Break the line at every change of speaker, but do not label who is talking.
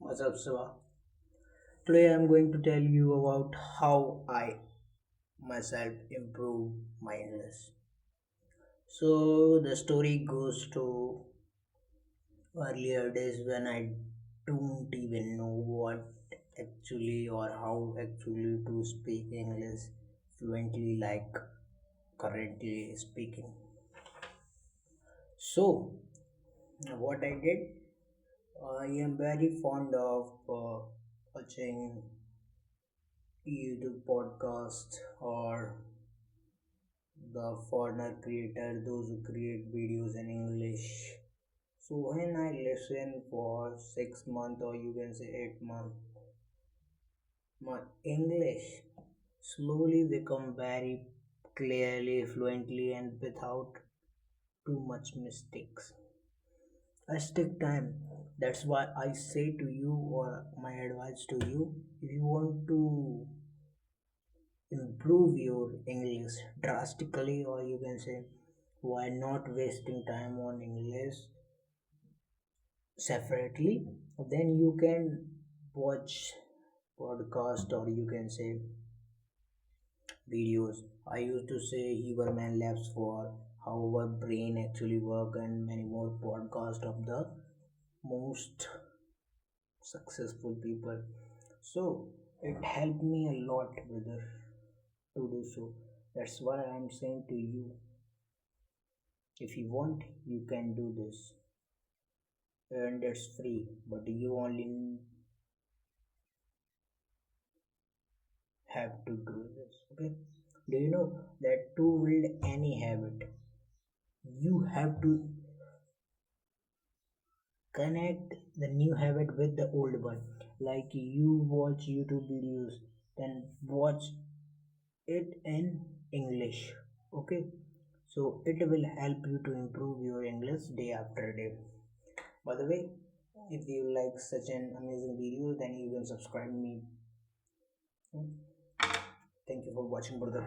What's up, Siva? Today I'm going to tell you about how I myself improve my English. So the story goes to earlier days when I don't even know what actually or how actually to speak English fluently like currently speaking. So what I did, I am very fond of watching YouTube podcast or the foreigner creator, those who create videos in English. So when I listen for 6 months or you can say 8 months, my English slowly become very clearly, fluently, and without too much mistakes. I take time. That's why I say to you, or my advice to you, if you want to improve your English drastically, or you can say, why not wasting time on English separately? Then you can watch podcast or you can say videos. I used to say Huberman Labs for how our brain actually work and many more podcasts of the most successful people. So it helped me a lot, brother, to do so. That's why I'm saying to you, if you want, you can do this, and it's free. But you only have to do this. Okay? Do you know that to build any habit, you have to connect the new habit with the old one. Like you watch YouTube videos, then watch it in English. Okay? So it will help you to improve your English day after day. By the way, if you like such an amazing video, then you can subscribe me. Thank you for watching, brother.